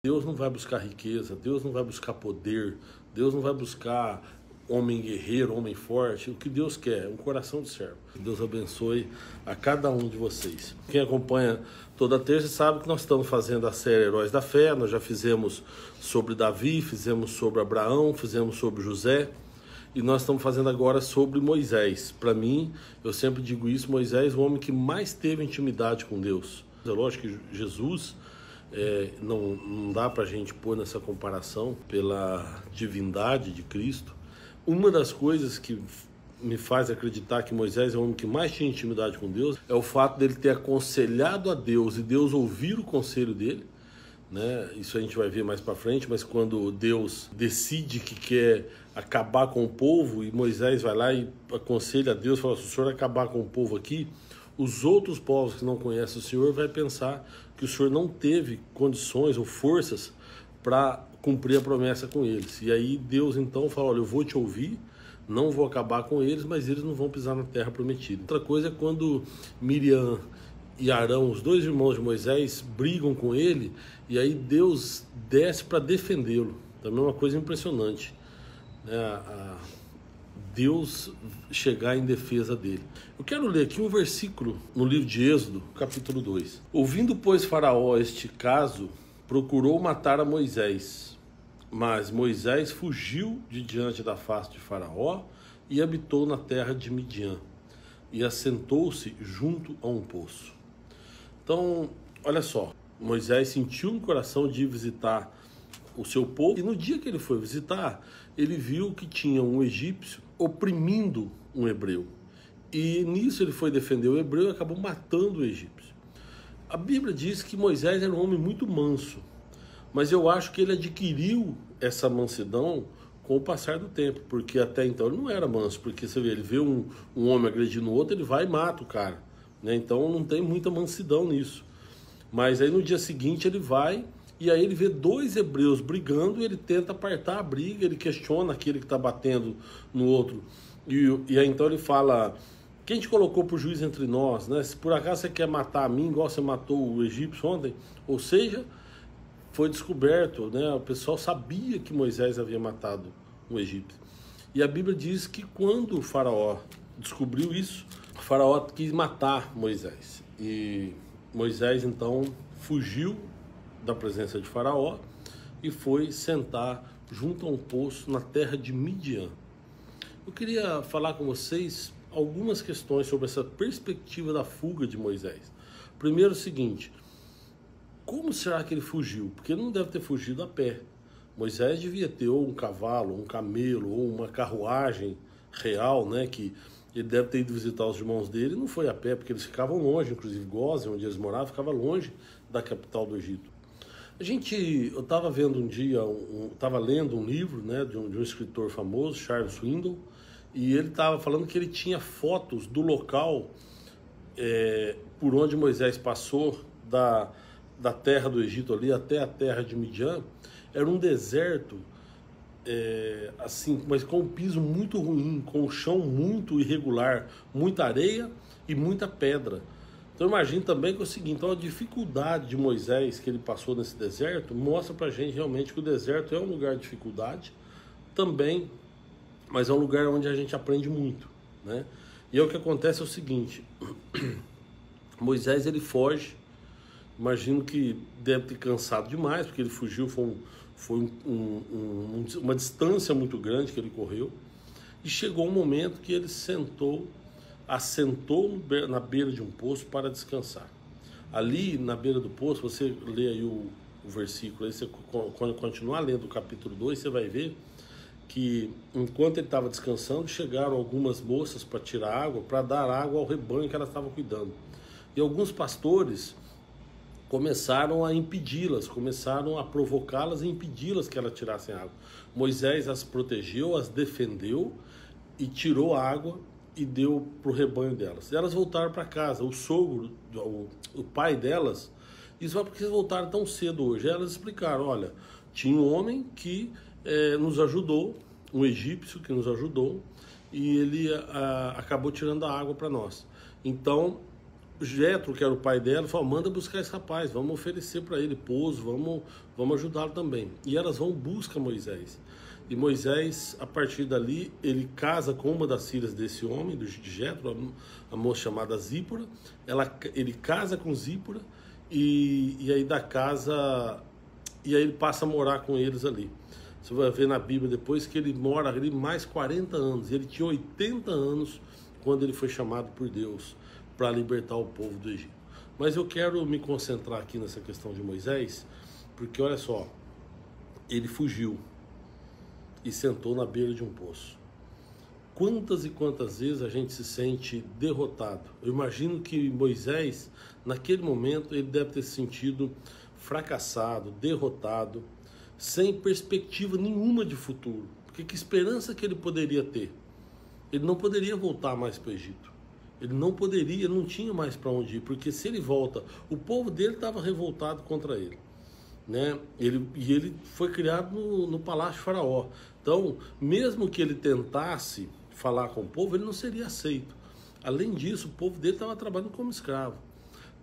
Deus não vai buscar riqueza, Deus não vai buscar poder, Deus não vai buscar homem guerreiro, homem forte. O que Deus quer é um coração de servo. Deus abençoe a cada um de vocês. Quem acompanha toda terça sabe que nós estamos fazendo a série Heróis da Fé. Nós já fizemos sobre Davi, fizemos sobre Abraão, fizemos sobre José. E nós estamos fazendo agora sobre Moisés. Para mim, eu sempre digo isso, Moisés é o homem que mais teve intimidade com Deus. É lógico que Jesus, não dá para a gente pôr nessa comparação pela divindade de Cristo. Uma das coisas que me faz acreditar que Moisés é o homem que mais tinha intimidade com Deus é o fato dele ter aconselhado a Deus e Deus ouvir o conselho dele, né? Isso a gente vai ver mais para frente, mas quando Deus decide que quer acabar com o povo e Moisés vai lá e aconselha a Deus, fala: se o Senhor acabar com o povo aqui, os outros povos que não conhecem o Senhor vai pensar que o Senhor não teve condições ou forças para cumprir a promessa com eles. E aí Deus então fala: olha, eu vou te ouvir, não vou acabar com eles, mas eles não vão pisar na terra prometida. Outra coisa é quando Miriam e Arão, os dois irmãos de Moisés, brigam com ele, e aí Deus desce para defendê-lo. Também é uma coisa impressionante, né? Deus chegar em defesa dele. Eu quero ler aqui um versículo no livro de Êxodo, capítulo 2. Ouvindo, pois, Faraó este caso, procurou matar a Moisés, mas Moisés fugiu de diante da face de Faraó e habitou na terra de Midian e assentou-se junto a um poço. Então, olha só, Moisés sentiu no coração de visitar o seu povo, e no dia que ele foi visitar, ele viu que tinha um egípcio oprimindo um hebreu, e nisso ele foi defender o hebreu e acabou matando o egípcio. A Bíblia diz que Moisés era um homem muito manso, mas eu acho que ele adquiriu essa mansidão com o passar do tempo, porque até então ele não era manso, porque você vê, ele vê um homem agredindo o outro, ele vai e mata o cara, né? Então não tem muita mansidão nisso. Mas aí no dia seguinte ele vai, e aí ele vê dois hebreus brigando, ele tenta apartar a briga, ele questiona aquele que está batendo no outro, e aí então ele fala: quem te colocou por juiz entre nós, né? Se por acaso você quer matar a mim, igual você matou o egípcio ontem. Ou seja, foi descoberto, né? O pessoal sabia que Moisés havia matado um egípcio. E a Bíblia diz que quando o Faraó descobriu isso, o Faraó quis matar Moisés. E Moisés então fugiu da presença de Faraó e foi sentar junto a um poço na terra de Midian. Eu queria falar com vocês algumas questões sobre essa perspectiva da fuga de Moisés. Primeiro, o seguinte: como será que ele fugiu? Porque ele não deve ter fugido a pé. Moisés devia ter ou um cavalo, ou um camelo, ou uma carruagem real, né? Que ele deve ter ido visitar os irmãos dele. Não foi a pé, porque eles ficavam longe, inclusive Gósen, onde eles moravam, ficava longe da capital do Egito. Eu estava vendo um dia, estava lendo um livro, né, de um escritor famoso, Charles Swindoll, e ele estava falando que ele tinha fotos do local por onde Moisés passou, da terra do Egito ali até a terra de Midian. Era um deserto, assim, mas com um piso muito ruim, com o chão muito irregular, muita areia e muita pedra. Então imagine também que é o seguinte: então a dificuldade de Moisés que ele passou nesse deserto mostra pra gente realmente que o deserto é um lugar de dificuldade também, mas é um lugar onde a gente aprende muito, né? E o que acontece é o seguinte: Moisés ele foge, imagino que deve ter cansado demais, porque ele fugiu, foi uma distância muito grande que ele correu, e chegou um momento que ele assentou na beira de um poço para descansar. Ali na beira do poço, você lê aí o versículo, aí você, quando continuar lendo o capítulo 2, você vai ver que enquanto ele estava descansando, chegaram algumas moças para tirar água, para dar água ao rebanho que elas estavam cuidando. E alguns pastores começaram a impedi-las, começaram a provocá-las e impedi-las que elas tirassem água. Moisés as protegeu, as defendeu e tirou a água e deu para o rebanho delas. Elas voltaram para casa. O sogro, o pai delas, isso é porque eles voltaram tão cedo hoje. Elas explicaram: olha, tinha um homem que nos ajudou, um egípcio que nos ajudou, e ele acabou tirando a água para nós. Então Jetro, que era o pai dela, falou: manda buscar esse rapaz, vamos oferecer para ele pouso, vamos ajudá-lo também. E elas vão buscar Moisés. E Moisés, a partir dali, ele casa com uma das filhas desse homem, de Jetro, a moça chamada Zípora. Ele casa com Zípora e aí da casa, e aí ele passa a morar com eles ali. Você vai ver na Bíblia depois que ele mora ali mais 40 anos. Ele tinha 80 anos quando ele foi chamado por Deus para libertar o povo do Egito. Mas eu quero me concentrar aqui nessa questão de Moisés, porque olha só, ele fugiu e sentou na beira de um poço. Quantas e quantas vezes a gente se sente derrotado? Eu imagino que Moisés, naquele momento, ele deve ter se sentido fracassado, derrotado, sem perspectiva nenhuma de futuro. Porque que esperança que ele poderia ter? Ele não poderia voltar mais para o Egito. Ele não poderia, não tinha mais para onde ir, porque se ele volta, o povo dele estava revoltado contra ele, né? Ele foi criado no palácio de Faraó. Então, mesmo que ele tentasse falar com o povo, ele não seria aceito. Além disso, o povo dele estava trabalhando como escravo.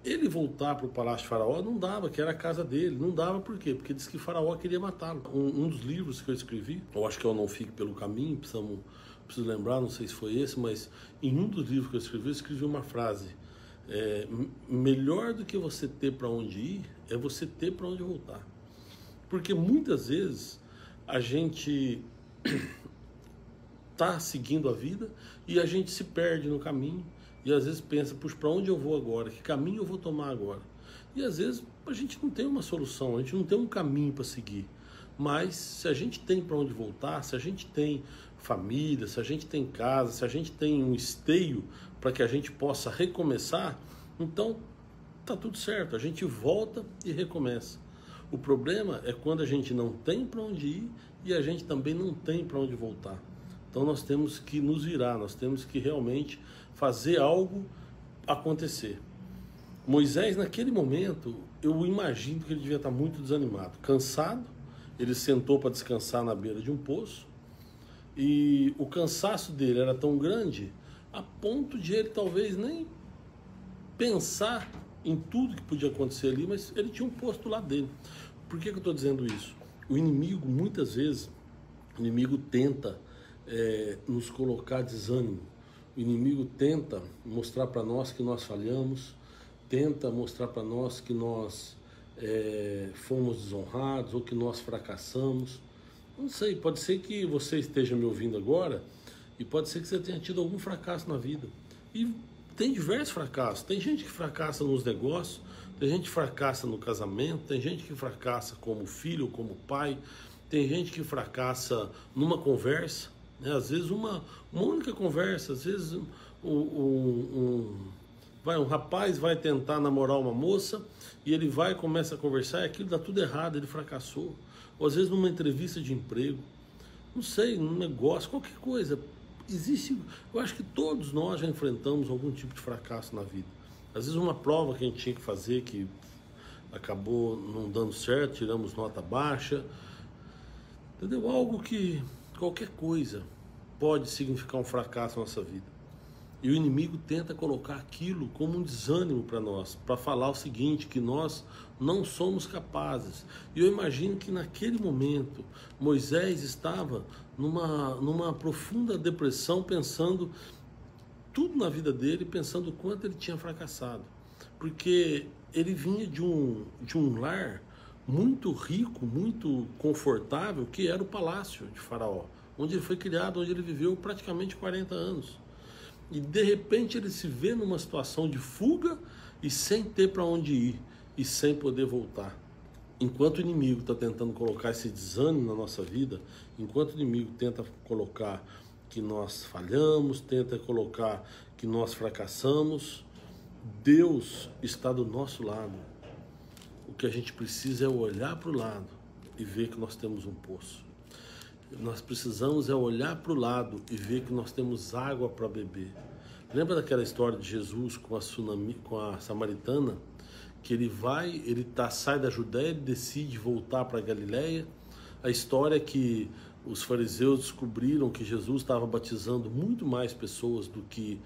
Ele voltar para o palácio de Faraó não dava, que era a casa dele. Não dava por quê? Porque disse que Faraó queria matá-lo. Um dos livros que eu escrevi, eu acho que eu Não Fique Pelo Caminho, preciso lembrar, não sei se foi esse, mas em um dos livros que eu escrevi uma frase: melhor do que você ter para onde ir, é você ter para onde voltar. Porque muitas vezes a gente está seguindo a vida e a gente se perde no caminho, e às vezes pensa: puxa, para onde eu vou agora? Que caminho eu vou tomar agora? E às vezes a gente não tem uma solução, a gente não tem um caminho para seguir. Mas se a gente tem para onde voltar, se a gente tem família, se a gente tem casa, se a gente tem um esteio para que a gente possa recomeçar, então tá tudo certo, a gente volta e recomeça. O problema é quando a gente não tem para onde ir e a gente também não tem para onde voltar. Então nós temos que nos virar, nós temos que realmente fazer algo acontecer. Moisés, naquele momento, eu imagino que ele devia estar muito desanimado, cansado. Ele sentou para descansar na beira de um poço e o cansaço dele era tão grande a ponto de ele talvez nem pensar em tudo que podia acontecer ali, mas ele tinha um posto lá dele. Por que eu estou dizendo isso? O inimigo, muitas vezes, o inimigo tenta nos colocar desânimo. O inimigo tenta mostrar para nós que nós falhamos, tenta mostrar para nós que nós fomos desonrados ou que nós fracassamos. Não sei, pode ser que você esteja me ouvindo agora e pode ser que você tenha tido algum fracasso na vida. E tem diversos fracassos. Tem gente que fracassa nos negócios, tem gente que fracassa no casamento, tem gente que fracassa como filho, como pai, tem gente que fracassa numa conversa, né? Às vezes uma única conversa, às vezes um rapaz vai tentar namorar uma moça e ele vai e começa a conversar e aquilo dá tudo errado, ele fracassou. Ou às vezes numa entrevista de emprego, não sei, num negócio, qualquer coisa. Eu acho que todos nós já enfrentamos algum tipo de fracasso na vida. Às vezes uma prova que a gente tinha que fazer que acabou não dando certo, tiramos nota baixa, entendeu? Algo que, qualquer coisa pode significar um fracasso na nossa vida. E o inimigo tenta colocar aquilo como um desânimo para nós, para falar o seguinte, que nós não somos capazes. E eu imagino que naquele momento Moisés estava numa profunda depressão, pensando tudo na vida dele, pensando o quanto ele tinha fracassado. Porque ele vinha de um lar muito rico, muito confortável, que era o palácio de Faraó, onde ele foi criado, onde ele viveu praticamente 40 anos. E de repente ele se vê numa situação de fuga e sem ter para onde ir e sem poder voltar. Enquanto o inimigo está tentando colocar esse desânimo na nossa vida, enquanto o inimigo tenta colocar que nós falhamos, tenta colocar que nós fracassamos, Deus está do nosso lado. O que a gente precisa é olhar para o lado e ver que nós temos um poço. Nós precisamos olhar para o lado e ver que nós temos água para beber. Lembra daquela história de Jesus com a samaritana? Que ele sai da Judéia, ele decide voltar para a Galileia. A história é que os fariseus descobriram que Jesus estava batizando muito mais pessoas do que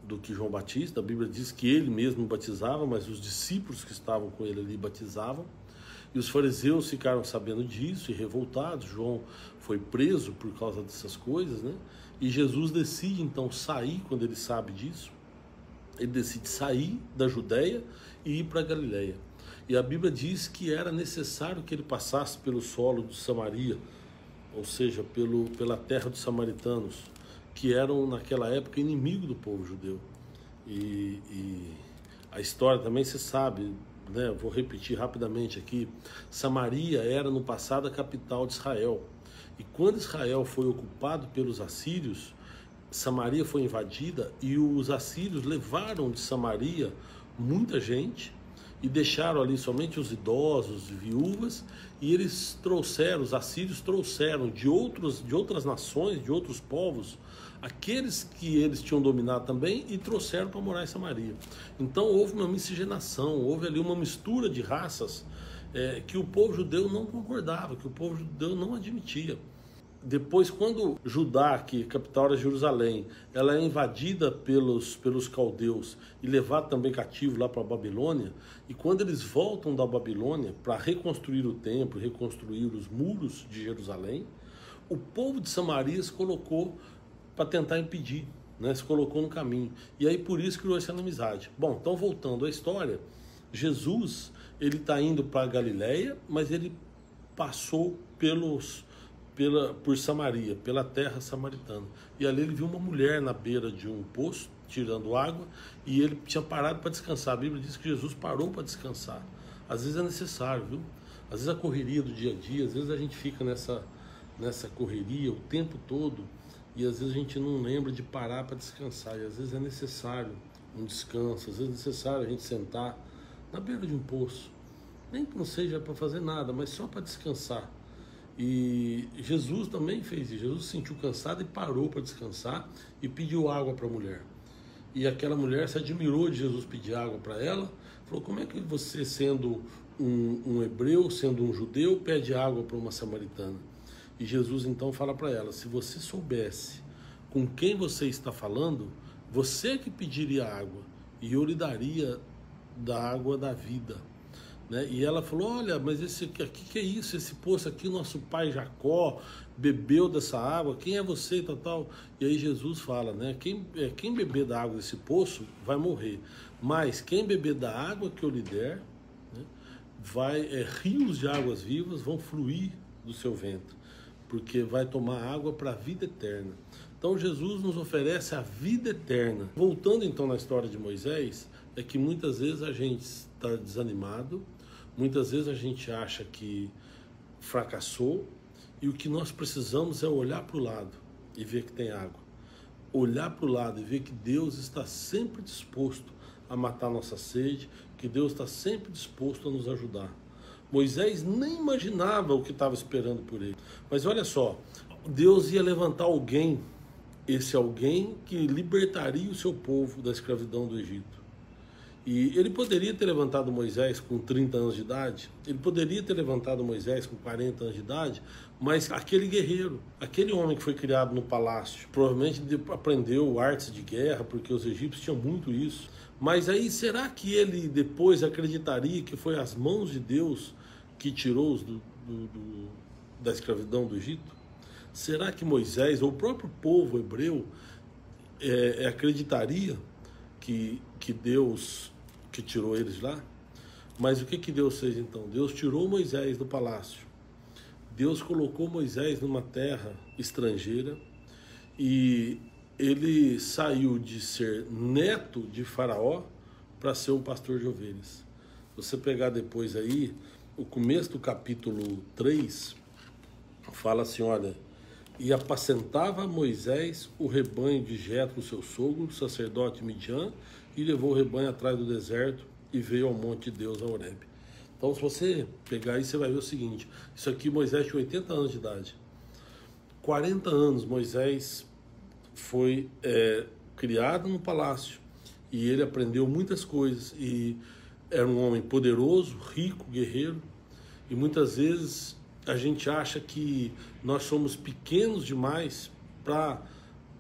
do que João Batista. A Bíblia diz que ele mesmo batizava, mas os discípulos que estavam com ele ali batizavam. E os fariseus ficaram sabendo disso e revoltados. João foi preso por causa dessas coisas, né? E Jesus decide então sair, quando ele sabe disso, ele decide sair da Judéia e ir para Galiléia. E a Bíblia diz que era necessário que ele passasse pelo solo de Samaria, ou seja, pela terra dos samaritanos, que eram naquela época inimigo do povo judeu. E a história também você sabe, né? Vou repetir rapidamente aqui. Samaria era no passado a capital de Israel. E quando Israel foi ocupado pelos assírios, Samaria foi invadida e os assírios levaram de Samaria muita gente e deixaram ali somente os idosos, viúvas, e eles trouxeram, os assírios trouxeram de outras nações, de outros povos, aqueles que eles tinham dominado também, e trouxeram para morar em Samaria. Então houve uma miscigenação, houve ali uma mistura de raças que o povo judeu não concordava, que o povo judeu não admitia. Depois, quando Judá, que a capital era Jerusalém, ela é invadida pelos caldeus e levada também cativo lá para a Babilônia, e quando eles voltam da Babilônia para reconstruir o templo, reconstruir os muros de Jerusalém, o povo de Samaria se colocou para tentar impedir, né? Se colocou no caminho. E aí por isso criou essa inimizade. Bom, então voltando à história, Jesus, ele está indo para a Galiléia, mas ele passou por Samaria, pela terra samaritana. E ali ele viu uma mulher na beira de um poço, tirando água, e ele tinha parado para descansar. A Bíblia diz que Jesus parou para descansar. Às vezes é necessário, viu? Às vezes a correria do dia a dia, às vezes a gente fica nessa correria o tempo todo, e às vezes a gente não lembra de parar para descansar. E às vezes é necessário um descanso, às vezes é necessário a gente sentar na beira de um poço, nem que não seja para fazer nada, mas só para descansar. E Jesus também fez isso. Jesus se sentiu cansado e parou para descansar e pediu água para a mulher. E aquela mulher se admirou de Jesus pedir água para ela. Falou: como é que você, sendo um hebreu, sendo um judeu, pede água para uma samaritana? E Jesus então fala para ela: se você soubesse com quem você está falando, você que pediria água e eu lhe daria da água da vida. Né? E ela falou: olha, mas esse aqui, que é isso? Esse poço aqui, nosso pai Jacó bebeu dessa água, quem é você e tal. E aí Jesus fala, né? Quem beber da água desse poço vai morrer, mas quem beber da água que eu lhe der, né, rios de águas vivas vão fluir do seu ventre, porque vai tomar água para a vida eterna. Então Jesus nos oferece a vida eterna. Voltando então na história de Moisés, é que muitas vezes a gente está desanimado, muitas vezes a gente acha que fracassou, e o que nós precisamos é olhar para o lado e ver que tem água. Olhar para o lado e ver que Deus está sempre disposto a matar nossa sede, que Deus está sempre disposto a nos ajudar. Moisés nem imaginava o que estava esperando por ele. Mas olha só, Deus ia levantar alguém, esse alguém que libertaria o seu povo da escravidão do Egito. E ele poderia ter levantado Moisés com 30 anos de idade, ele poderia ter levantado Moisés com 40 anos de idade, mas aquele guerreiro, aquele homem que foi criado no palácio, provavelmente aprendeu artes de guerra, porque os egípcios tinham muito isso. Mas aí, será que ele depois acreditaria que foi as mãos de Deus que tirou-os da escravidão do Egito? Será que Moisés, ou o próprio povo hebreu, acreditaria que Deus que tirou eles de lá? Mas o que Deus fez então? Deus tirou Moisés do palácio. Deus colocou Moisés numa terra estrangeira e ele saiu de ser neto de Faraó para ser um pastor de ovelhas. Se você pegar depois aí, o começo do capítulo 3, fala assim, olha: e apacentava Moisés o rebanho de Jetro, seu sogro, sacerdote Midian, e levou o rebanho atrás do deserto e veio ao monte de Deus, a Horebe. Então, se você pegar aí, você vai ver o seguinte: isso aqui, Moisés tinha 80 anos de idade. 40 anos Moisés foi criado no palácio e ele aprendeu muitas coisas e era um homem poderoso, rico, guerreiro. E muitas vezes a gente acha que nós somos pequenos demais para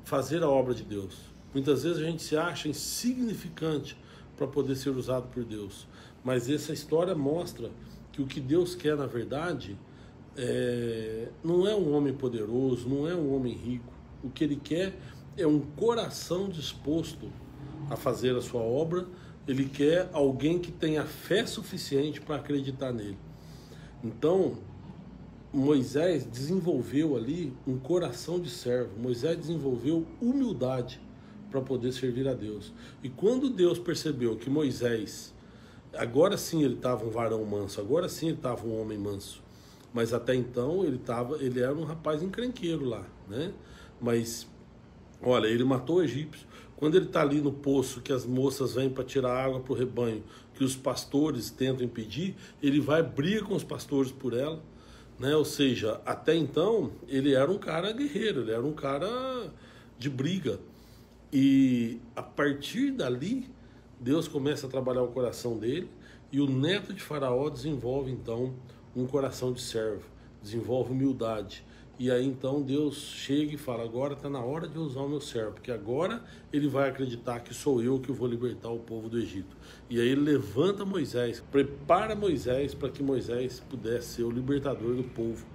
fazer a obra de Deus. Muitas vezes a gente se acha insignificante para poder ser usado por Deus. Mas essa história mostra que o que Deus quer, na verdade, não é um homem poderoso, não é um homem rico. O que Ele quer é um coração disposto a fazer a sua obra. Ele quer alguém que tenha fé suficiente para acreditar nele. Então, Moisés desenvolveu ali um coração de servo. Moisés desenvolveu humildade para poder servir a Deus. E quando Deus percebeu que Moisés, agora sim ele estava um varão manso, agora sim ele estava um homem manso, mas até então ele era um rapaz encrenqueiro lá, né? Mas, olha, ele matou o egípcio. Quando ele está ali no poço, que as moças vêm para tirar água para o rebanho, que os pastores tentam impedir, ele vai briga com os pastores por ela, né? Ou seja, até então ele era um cara guerreiro, ele era um cara de briga. E a partir dali, Deus começa a trabalhar o coração dele, e o neto de Faraó desenvolve então um coração de servo, desenvolve humildade. E aí então Deus chega e fala: agora está na hora de usar o meu servo, porque agora ele vai acreditar que sou eu que vou libertar o povo do Egito. E aí ele levanta Moisés, prepara Moisés para que Moisés pudesse ser o libertador do povo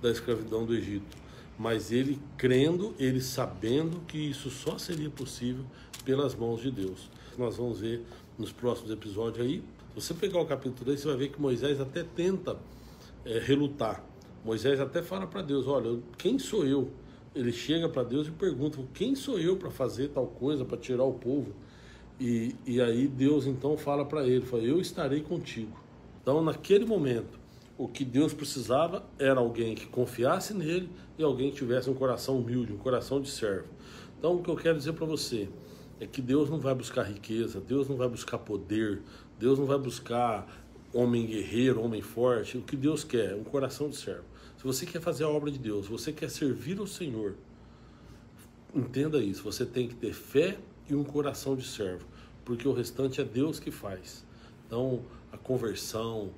da escravidão do Egito. Mas ele crendo, ele sabendo que isso só seria possível pelas mãos de Deus. Nós vamos ver nos próximos episódios aí. Se você pegar o capítulo 3, você vai ver que Moisés até tenta relutar. Moisés até fala para Deus: olha, quem sou eu? Ele chega para Deus e pergunta: quem sou eu para fazer tal coisa, para tirar o povo? E aí Deus então fala para ele, fala: eu estarei contigo. Então naquele momento, o que Deus precisava era alguém que confiasse nele e alguém que tivesse um coração humilde, um coração de servo. Então o que eu quero dizer para você é que Deus não vai buscar riqueza, Deus não vai buscar poder, Deus não vai buscar homem guerreiro, homem forte. O que Deus quer é um coração de servo. Se você quer fazer a obra de Deus, se você quer servir ao Senhor, entenda isso, você tem que ter fé e um coração de servo, porque o restante é Deus que faz. Então a conversão,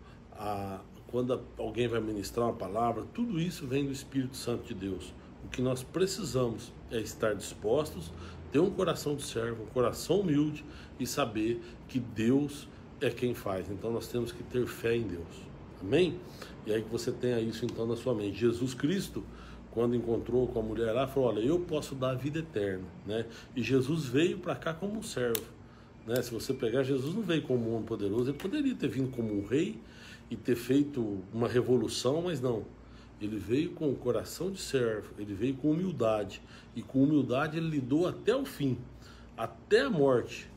quando alguém vai ministrar uma palavra, tudo isso vem do Espírito Santo de Deus. O que nós precisamos é estar dispostos, ter um coração de servo, um coração humilde e saber que Deus é quem faz. Então nós temos que ter fé em Deus. Amém? E aí que você tenha isso então na sua mente. Jesus Cristo, quando encontrou com a mulher lá, falou: olha, eu posso dar a vida eterna, né? E Jesus veio para cá como um servo, né? Se você pegar, Jesus não veio como um homem poderoso. Ele poderia ter vindo como um rei e ter feito uma revolução, mas não. Ele veio com o coração de servo, ele veio com humildade, e com humildade ele lidou até o fim, até a morte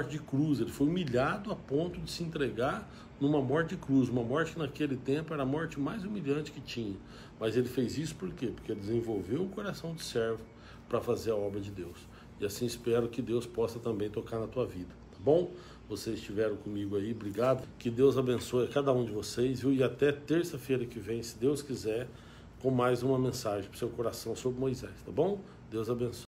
de cruz. Ele foi humilhado a ponto de se entregar numa morte de cruz, uma morte que naquele tempo era a morte mais humilhante que tinha. Mas ele fez isso por quê? Porque ele desenvolveu um coração de servo para fazer a obra de Deus. E assim espero que Deus possa também tocar na tua vida, tá bom? Vocês estiveram comigo aí, obrigado. Que Deus abençoe a cada um de vocês, viu? E até terça-feira que vem, se Deus quiser, com mais uma mensagem para o seu coração sobre Moisés, tá bom? Deus abençoe.